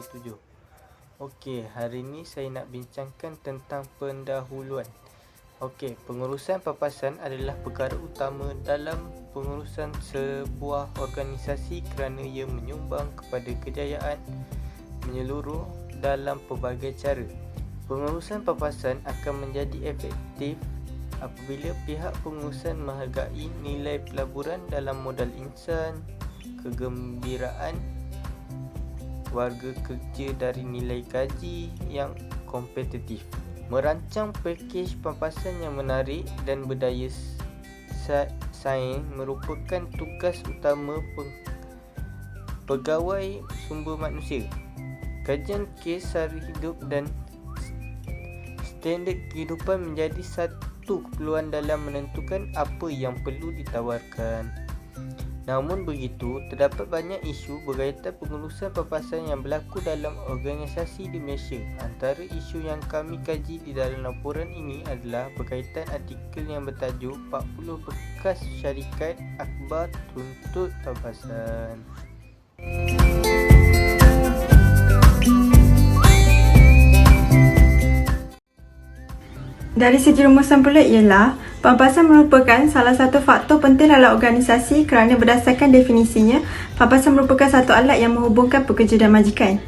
7. Okey, hari ni saya nak bincangkan tentang pendahuluan. Okey, pengurusan papasan adalah perkara utama dalam pengurusan sebuah organisasi kerana ia menyumbang kepada kejayaan menyeluruh dalam pelbagai cara. Pengurusan papasan akan menjadi efektif apabila pihak pengurusan menghargai nilai pelaburan dalam modal insan, kegembiraan warga kerja dari nilai gaji yang kompetitif. Merancang pakej papasan yang menarik dan berdaya saing merupakan tugas utama pegawai sumber manusia. Kajian kes sara hidup dan standard kehidupan menjadi satu keperluan dalam menentukan apa yang perlu ditawarkan. Namun begitu, terdapat banyak isu berkaitan pengurusan papasan yang berlaku dalam organisasi di Malaysia. Antara isu yang kami kaji di dalam laporan ini adalah berkaitan artikel yang bertajuk 40 bekas syarikat akhbar tuntut papasan. Dari segi rumusan pula ialah, papasan merupakan salah satu faktor penting dalam organisasi kerana berdasarkan definisinya, papasan merupakan satu alat yang menghubungkan pekerja dan majikan.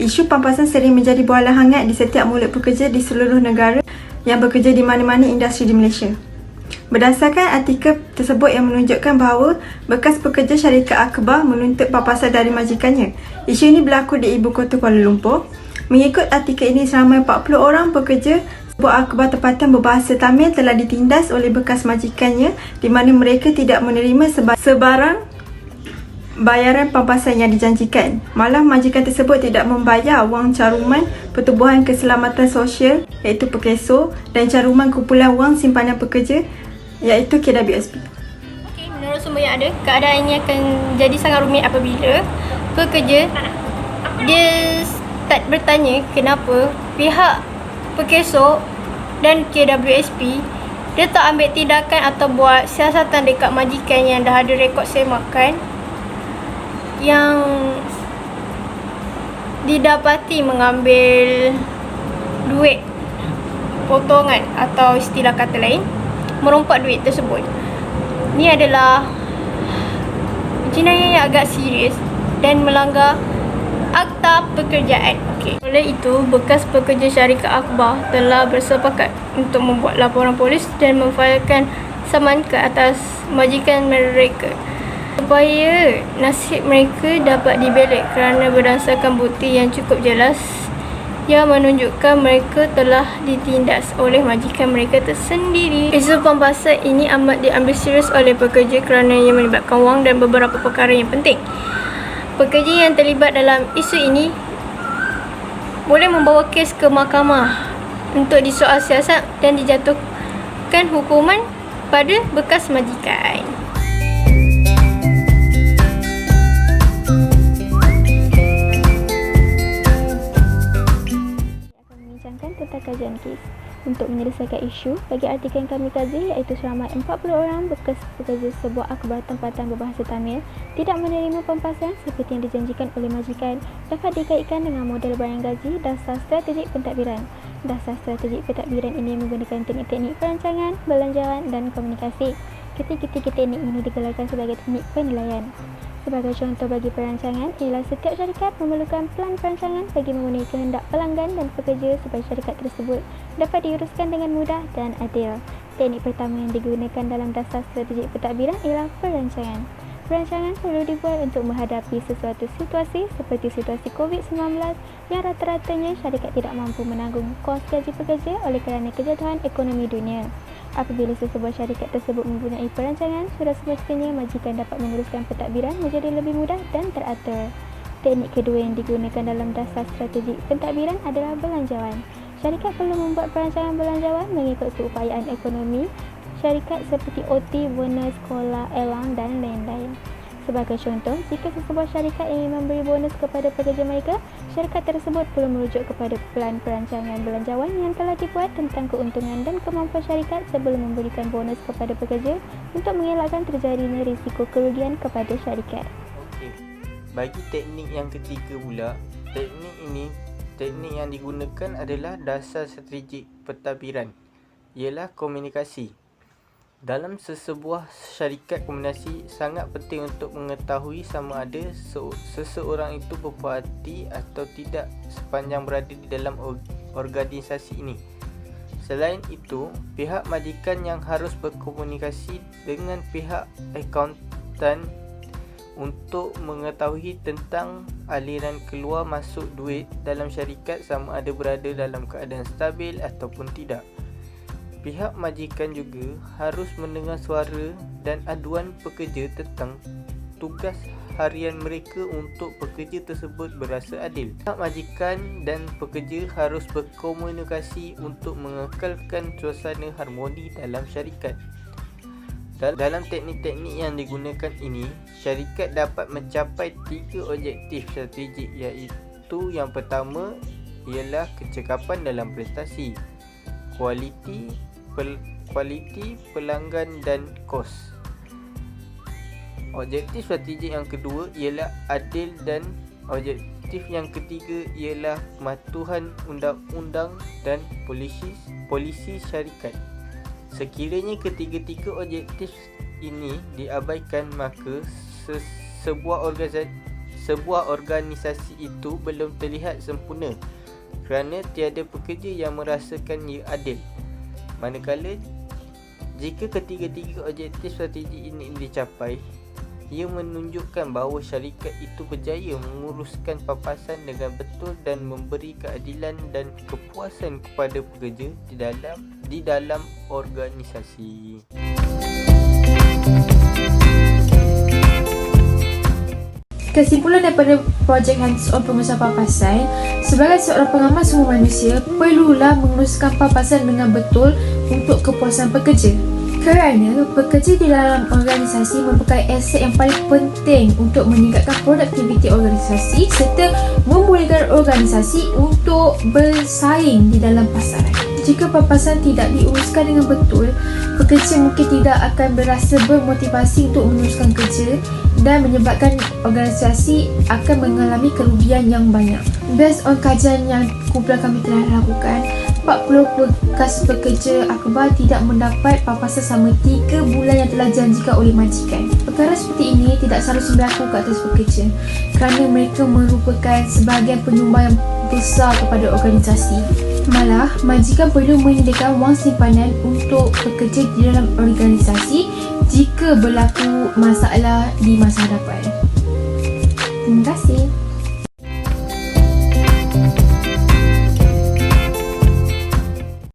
Isu papasan sering menjadi bualan hangat di setiap mulut pekerja di seluruh negara yang bekerja di mana-mana industri di Malaysia. Berdasarkan artikel tersebut yang menunjukkan bahawa bekas pekerja syarikat akhbar menuntut papasan dari majikannya. Isu ini berlaku di Ibu Kota Kuala Lumpur. Mengikut artikel ini, seramai 40 orang pekerja sebuah akhbar tempatan berbahasa Tamil telah ditindas oleh bekas majikannya di mana mereka tidak menerima sebarang bayaran pampasan yang dijanjikan. Malah majikan tersebut tidak membayar wang caruman Pertubuhan Keselamatan Sosial iaitu PKSO dan caruman kumpulan wang simpanan pekerja iaitu KWSP. Okey, menurut sumber yang ada, keadaan ini akan jadi sangat rumit apabila pekerja dia start bertanya kenapa pihak PKSO dan KWSP dia tak ambil tindakan atau buat siasatan dekat majikan yang dah ada rekod semakan yang didapati mengambil duit potongan atau istilah kata lain merompak duit tersebut. Ini adalah jenayah yang agak serius dan melanggar Akta Pekerjaan. Oleh itu, bekas pekerja syarikat akhbar telah bersepakat untuk membuat laporan polis dan memfailkan saman ke atas majikan mereka supaya nasib mereka dapat dibelek kerana berdasarkan bukti yang cukup jelas yang menunjukkan mereka telah ditindas oleh majikan mereka tersendiri. Isu pampasan ini amat diambil serius oleh pekerja kerana ia melibatkan wang dan beberapa perkara yang penting. Pekerja yang terlibat dalam isu ini boleh membawa kes ke mahkamah untuk disoal siasat dan dijatuhkan hukuman pada bekas majikan. Akan membincangkan tentang kajian kes. Untuk menyelesaikan isu, bagi artikel yang kami kaji iaitu seramai 40 orang bekas pekerja sebuah akhbar tempatan berbahasa Tamil tidak menerima pampasan seperti yang dijanjikan oleh majikan dapat dikaitkan dengan model barang gaji dasar strategik pentadbiran. Dasar strategik pentadbiran ini menggunakan teknik-teknik perancangan, belanjawan dan komunikasi. Ketiga-tiga teknik ini digelarkan sebagai teknik penilaian. Sebagai contoh bagi perancangan, ialah setiap syarikat memerlukan plan perancangan bagi memenuhi kehendak pelanggan dan pekerja supaya syarikat tersebut dapat diuruskan dengan mudah dan adil. Teknik pertama yang digunakan dalam dasar strategik pentadbiran ialah perancangan. Perancangan perlu dibuat untuk menghadapi sesuatu situasi seperti situasi COVID-19 yang rata-ratanya syarikat tidak mampu menanggung kos gaji pekerja oleh kerana kejatuhan ekonomi dunia. Apabila sesebuah syarikat tersebut mempunyai perancangan, sudah semestinya majikan dapat menguruskan pentadbiran menjadi lebih mudah dan teratur. Teknik kedua yang digunakan dalam dasar strategik pentadbiran adalah belanjawan. Syarikat perlu membuat perancangan belanjawan mengikut keupayaan ekonomi syarikat seperti OT, bonus, sekolah, elang dan lain-lain. Sebagai contoh, jika sesebuah syarikat ingin memberi bonus kepada pekerja mereka, syarikat tersebut perlu merujuk kepada plan perancangan belanjawan yang telah dibuat tentang keuntungan dan kemampuan syarikat sebelum memberikan bonus kepada pekerja untuk mengelakkan terjadinya risiko kerugian kepada syarikat. Okey. Bagi teknik yang ketiga pula, teknik yang digunakan adalah dasar strategik pentadbiran, ialah komunikasi. Dalam sesebuah syarikat komunikasi, sangat penting untuk mengetahui sama ada seseorang itu berpuas hati atau tidak sepanjang berada di dalam organisasi ini. Selain itu, pihak majikan yang harus berkomunikasi dengan pihak akauntan untuk mengetahui tentang aliran keluar masuk duit dalam syarikat sama ada berada dalam keadaan stabil ataupun tidak. Pihak majikan juga harus mendengar suara dan aduan pekerja tentang tugas harian mereka untuk pekerja tersebut berasa adil. Pihak majikan dan pekerja harus berkomunikasi untuk mengekalkan suasana harmoni dalam syarikat. Dalam teknik-teknik yang digunakan ini, syarikat dapat mencapai 3 objektif strategik, iaitu yang pertama ialah kecekapan dalam prestasi, kualiti pelanggan dan kos. Objektif strategik yang kedua ialah adil dan objektif yang ketiga ialah kepatuhan undang-undang dan polisi syarikat. Sekiranya ketiga-tiga objektif ini diabaikan, maka sebuah organisasi itu belum terlihat sempurna kerana tiada pekerja yang merasakan ia adil. Manakala jika ketiga-tiga objektif strategi ini dicapai, ia menunjukkan bahawa syarikat itu berjaya menguruskan papasan dengan betul dan memberi keadilan dan kepuasan kepada pekerja di dalam organisasi. Kesimpulan daripada projek hands-on pengurusan papasan, sebagai seorang pengamal sumber manusia, perlulah menguruskan papasan dengan betul untuk kepuasan pekerja. Kerana pekerja di dalam organisasi merupakan aset yang paling penting untuk meningkatkan produktiviti organisasi serta membolehkan organisasi untuk bersaing di dalam pasaran. Jika papasan tidak diuruskan dengan betul, pekerja mungkin tidak akan berasa bermotivasi untuk meneruskan kerja dan menyebabkan organisasi akan mengalami kerugian yang banyak. Based on kajian yang kumpulan kami telah lakukan, 40 bekas pekerja akhbar tidak mendapat papasan selama 3 bulan yang telah janjikan oleh majikan. Perkara seperti ini tidak seharusnya berlaku ke atas pekerja kerana mereka merupakan sebahagian penyumbang yang besar kepada organisasi. Malah, majikan perlu menyediakan wang simpanan untuk pekerja di dalam organisasi jika berlaku masalah di masa hadapan. Terima kasih.